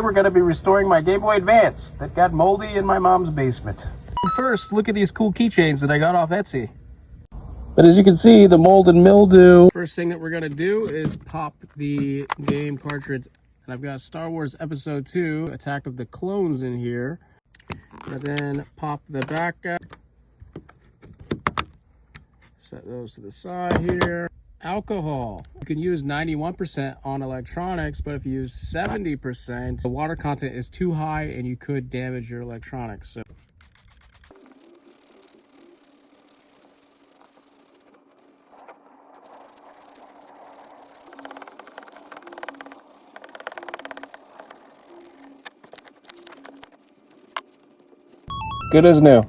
We're going to be restoring my Game Boy Advance that got moldy in my mom's basement. First, look at these cool keychains that I got off Etsy. But as you can see, the mold and mildew. First thing that we're going to do is pop the game cartridge. And I've got Star Wars Episode 2, Attack of the Clones in here. And then pop the back up. Set those to the side here. Alcohol. You can use 91% on electronics, but if you use 70%, the water content is too high and you could damage your electronics. So good as new.